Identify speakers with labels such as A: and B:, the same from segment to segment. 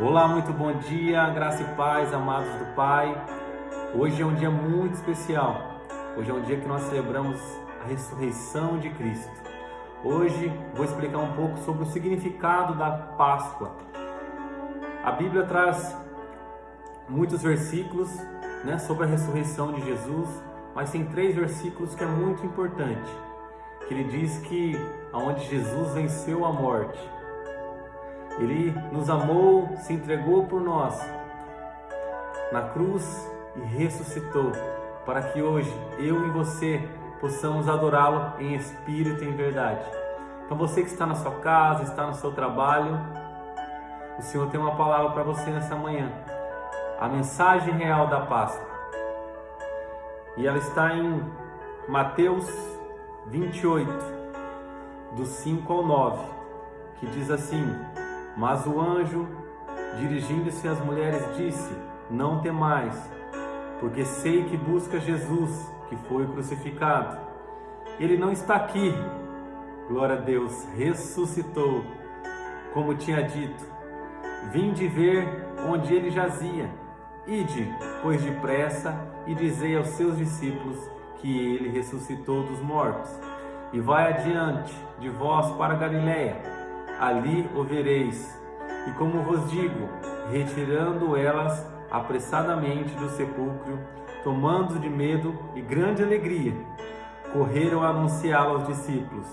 A: Olá, muito bom dia, graça e paz, amados do Pai. Hoje é um dia muito especial. Hoje é um dia que nós celebramos a ressurreição de Cristo. Hoje vou explicar um pouco sobre o significado da Páscoa. A Bíblia traz muitos versículos, sobre a ressurreição de Jesus, mas tem 3 versículos que é muito importante. Que ele diz que aonde Jesus venceu a morte, Ele nos amou, se entregou por nós na cruz e ressuscitou, para que hoje eu e você possamos adorá-lo em espírito e em verdade. Então você que está na sua casa, está no seu trabalho, o Senhor tem uma palavra para você nessa manhã. A mensagem real da Páscoa. E ela está em Mateus 28, do 5 ao 9, que diz assim: Mas o anjo, dirigindo-se às mulheres, disse: Não temais, porque sei que busca Jesus, que foi crucificado. Ele não está aqui, glória a Deus, ressuscitou, como tinha dito. Vinde ver onde ele jazia. Ide, pois depressa, e dizei aos seus discípulos que ele ressuscitou dos mortos. E vai adiante de vós para Galiléia. Ali o vereis. E como vos digo, retirando elas apressadamente do sepulcro, tomando de medo e grande alegria, correram a anunciá-lo aos discípulos.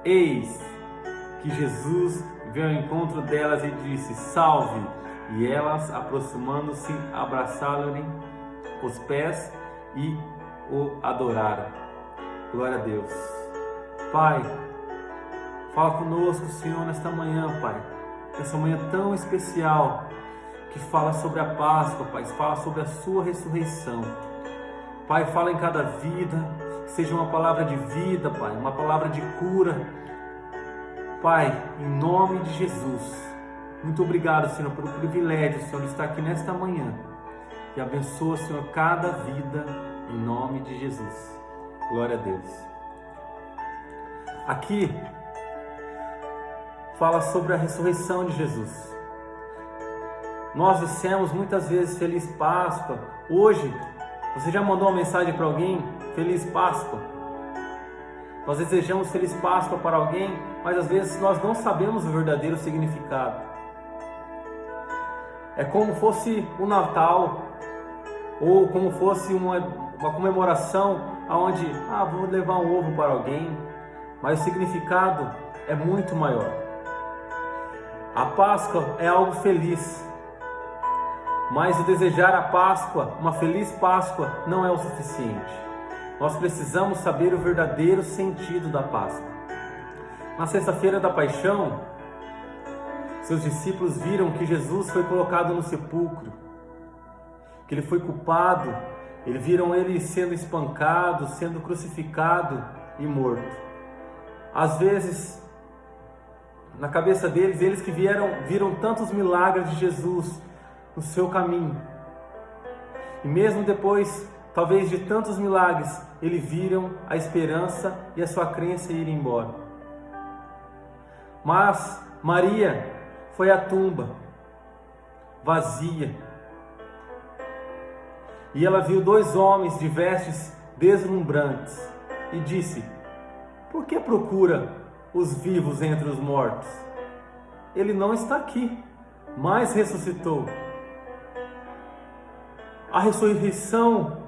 A: Eis que Jesus veio ao encontro delas e disse: Salve! E elas, aproximando-se, abraçaram-lhe os pés e o adoraram. Glória a Deus. Pai, fala conosco, Senhor, nesta manhã, Pai. Essa manhã tão especial, que fala sobre a Páscoa, Pai. Fala sobre a sua ressurreição. Pai, fala em cada vida, que seja uma palavra de vida, Pai. Uma palavra de cura. Pai, em nome de Jesus. Muito obrigado, Senhor, pelo privilégio, Senhor, de estar aqui nesta manhã. E abençoa, Senhor, cada vida, em nome de Jesus. Glória a Deus. Aqui fala sobre a ressurreição de Jesus. Nós dissemos muitas vezes Feliz Páscoa. Hoje, você já mandou uma mensagem para alguém? Feliz Páscoa. Nós desejamos Feliz Páscoa para alguém, mas às vezes nós não sabemos o verdadeiro significado. É como fosse o Natal, ou como fosse uma comemoração onde, vou levar um ovo para alguém, mas o significado é muito maior. A Páscoa é algo feliz, mas o desejar a Páscoa, uma feliz Páscoa, não é o suficiente. Nós precisamos saber o verdadeiro sentido da Páscoa. Na sexta-feira da Paixão, seus discípulos viram que Jesus foi colocado no sepulcro, que ele foi culpado. Eles viram ele sendo espancado, sendo crucificado e morto. Às vezes, na cabeça deles, eles que viram tantos milagres de Jesus no seu caminho. E mesmo depois, talvez de tantos milagres, eles viram a esperança e a sua crença ir embora. Mas Maria foi à tumba, vazia. E ela viu 2 homens de vestes deslumbrantes e disse: Por que procura os vivos entre os mortos? Ele não está aqui, mas ressuscitou. A ressurreição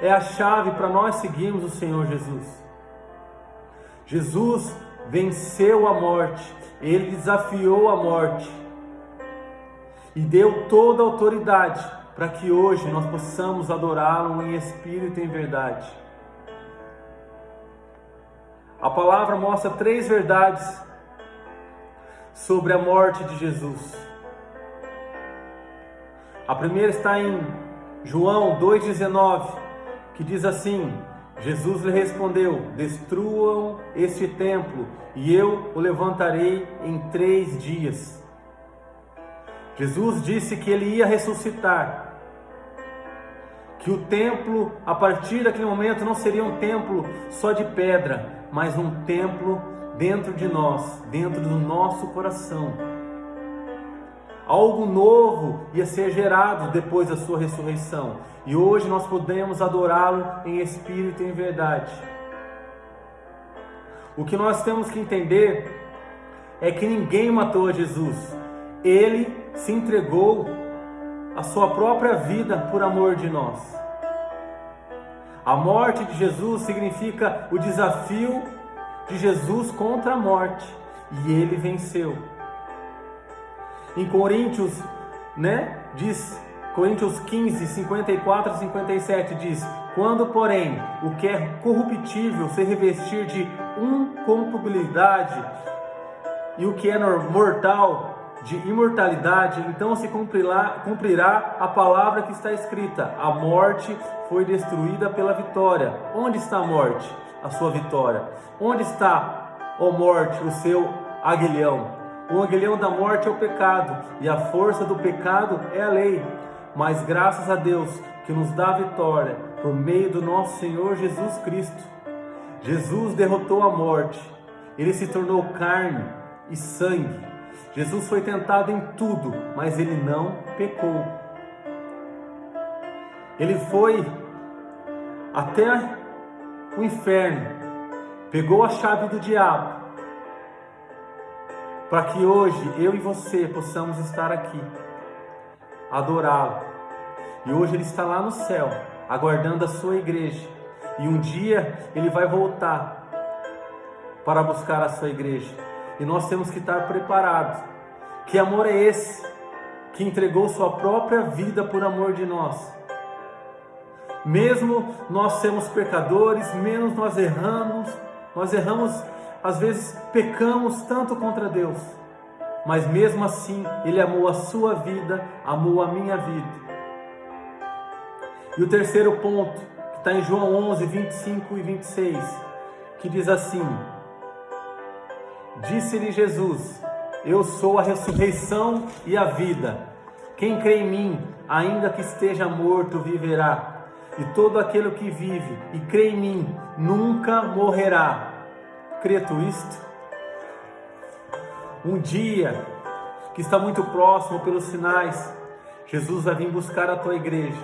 A: é a chave para nós seguirmos o Senhor Jesus. Jesus venceu a morte. Ele desafiou a morte e deu toda a autoridade para que hoje nós possamos adorá-lo em espírito e em verdade. A palavra mostra 3 verdades sobre a morte de Jesus. A primeira está em João 2,19, que diz assim: Jesus lhe respondeu: Destruam este templo e eu o levantarei em 3 dias. Jesus disse que ele ia ressuscitar, que o templo, a partir daquele momento, não seria um templo só de pedra, mas um templo dentro de nós, dentro do nosso coração. Algo novo ia ser gerado depois da sua ressurreição. E hoje nós podemos adorá-lo em espírito e em verdade. O que nós temos que entender é que ninguém matou a Jesus. Ele se entregou a sua própria vida por amor de nós. A morte de Jesus significa o desafio de Jesus contra a morte. E ele venceu. Em Coríntios, diz, Coríntios 15, 54 e 57 diz: quando, porém, o que é corruptível se revestir de incorruptibilidade e o que é mortal de imortalidade, então se cumprirá a palavra que está escrita: a morte foi destruída pela vitória. Onde está a morte? A sua vitória. Onde está, ó morte, o seu aguilhão? O aguilhão da morte é o pecado, e a força do pecado é a lei. Mas graças a Deus que nos dá a vitória por meio do nosso Senhor Jesus Cristo. Jesus derrotou a morte. Ele se tornou carne e sangue. Jesus foi tentado em tudo, mas ele não pecou. Ele foi até o inferno, pegou a chave do diabo, para que hoje eu e você possamos estar aqui, adorá-lo. E hoje ele está lá no céu, aguardando a sua igreja. E um dia ele vai voltar para buscar a sua igreja. E nós temos que estar preparados. Que amor é esse que entregou sua própria vida por amor de nós? Mesmo nós sermos pecadores, menos nós erramos, às vezes pecamos tanto contra Deus, mas mesmo assim Ele amou a sua vida, amou a minha vida. E o terceiro ponto, que está em João 11, 25 e 26, que diz assim: disse-lhe Jesus: eu sou a ressurreição e a vida. Quem crê em mim, ainda que esteja morto, viverá. E todo aquele que vive e crê em mim, nunca morrerá. Crê tu isto? Um dia, que está muito próximo pelos sinais, Jesus vai vir buscar a tua igreja.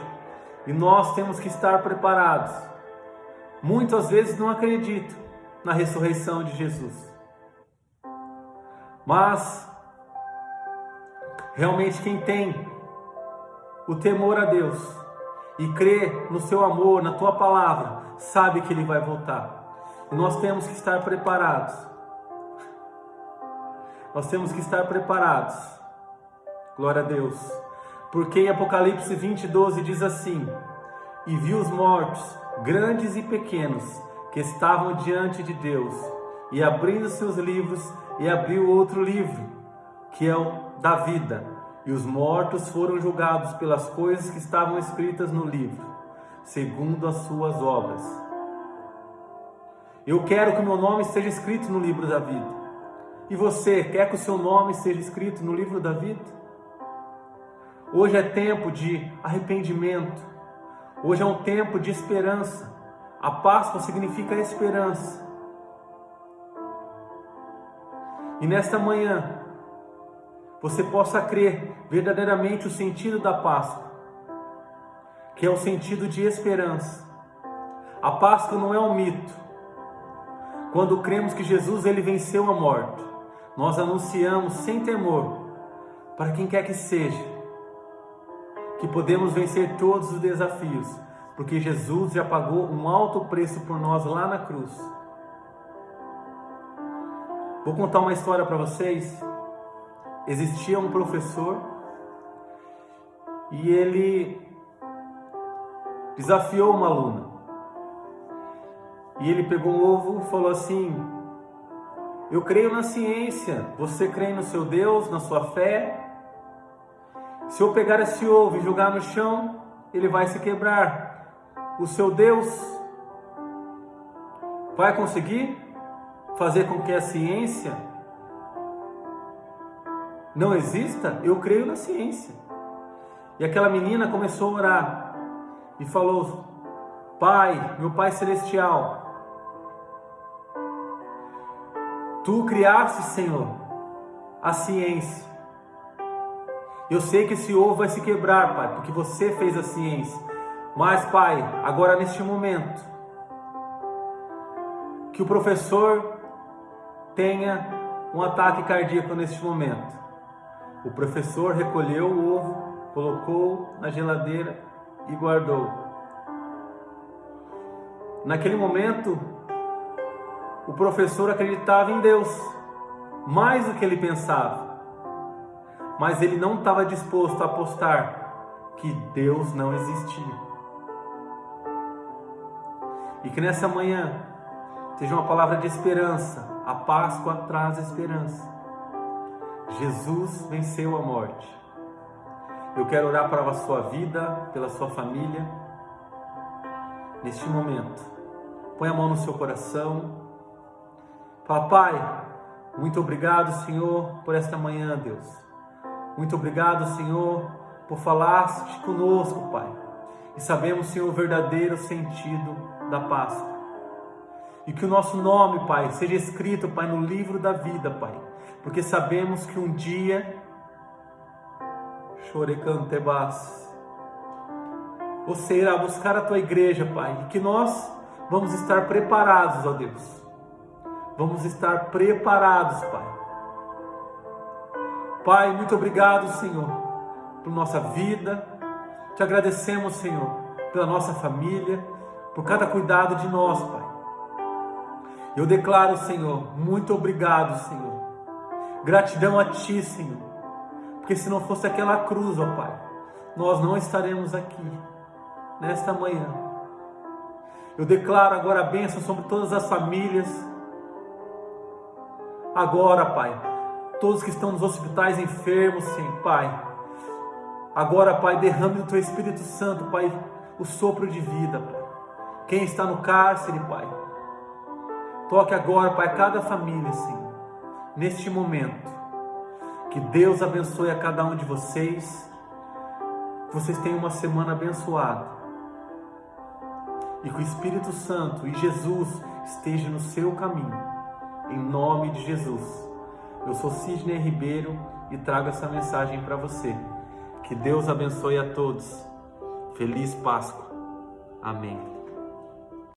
A: E nós temos que estar preparados. Muitas vezes não acredito na ressurreição de Jesus. Mas, realmente quem tem o temor a Deus e crê no seu amor, na tua palavra, sabe que Ele vai voltar. E nós temos que estar preparados. Nós temos que estar preparados. Glória a Deus. Porque em Apocalipse 20, 12 diz assim: e vi os mortos, grandes e pequenos, que estavam diante de Deus, e abrindo seus livros, e abriu outro livro, que é o da vida. E os mortos foram julgados pelas coisas que estavam escritas no livro, segundo as suas obras. Eu quero que o meu nome esteja escrito no livro da vida. E você, quer que o seu nome esteja escrito no livro da vida? Hoje é tempo de arrependimento. Hoje é um tempo de esperança. A Páscoa significa esperança. E nesta manhã, você possa crer verdadeiramente o sentido da Páscoa, que é o sentido de esperança. A Páscoa não é um mito. Quando cremos que Jesus ele venceu a morte, nós anunciamos sem temor, para quem quer que seja, que podemos vencer todos os desafios, porque Jesus já pagou um alto preço por nós lá na cruz. Vou contar uma história para vocês. Existia um professor e ele desafiou uma aluna. E ele pegou um ovo e falou assim: eu creio na ciência, você crê no seu Deus, na sua fé? Se eu pegar esse ovo e jogar no chão, ele vai se quebrar. O seu Deus vai conseguir fazer com que a ciência não exista? Eu creio na ciência. E aquela menina começou a orar e falou: Pai, meu Pai Celestial, Tu criaste, Senhor, a ciência. Eu sei que esse ovo vai se quebrar, Pai, porque você fez a ciência. Mas, Pai, agora neste momento, que o professor tenha um ataque cardíaco neste momento. O professor recolheu o ovo, colocou na geladeira e guardou. Naquele momento, o professor acreditava em Deus, mais do que ele pensava. Mas ele não estava disposto a apostar que Deus não existia. E que nessa manhã seja uma palavra de esperança. A Páscoa traz esperança. Jesus venceu a morte. Eu quero orar para a sua vida, pela sua família. Neste momento, põe a mão no seu coração. Papai, muito obrigado, Senhor, por esta manhã, Deus. Muito obrigado, Senhor, por falaste conosco, Pai. E sabemos, Senhor, o verdadeiro sentido da Páscoa. E que o nosso nome, Pai, seja escrito, Pai, no livro da vida, Pai. Porque sabemos que um dia, você irá buscar a Tua igreja, Pai. E que nós vamos estar preparados, ó Deus. Vamos estar preparados, Pai. Pai, muito obrigado, Senhor, por nossa vida. Te agradecemos, Senhor, pela nossa família, por cada cuidado de nós, Pai. Eu declaro, Senhor, muito obrigado, Senhor. Gratidão a Ti, Senhor. Porque se não fosse aquela cruz, ó Pai, nós não estaremos aqui nesta manhã. Eu declaro agora a bênção sobre todas as famílias. Agora, Pai, todos que estão nos hospitais enfermos, sim, Pai. Agora, Pai, derrame o Teu Espírito Santo, Pai, o sopro de vida, Pai. Quem está no cárcere, Pai, toque agora, Pai, cada família, Senhor, neste momento. Que Deus abençoe a cada um de vocês. Que vocês tenham uma semana abençoada. E que o Espírito Santo e Jesus estejam no seu caminho. Em nome de Jesus. Eu sou Sidney Ribeiro e trago essa mensagem para você. Que Deus abençoe a todos. Feliz Páscoa. Amém.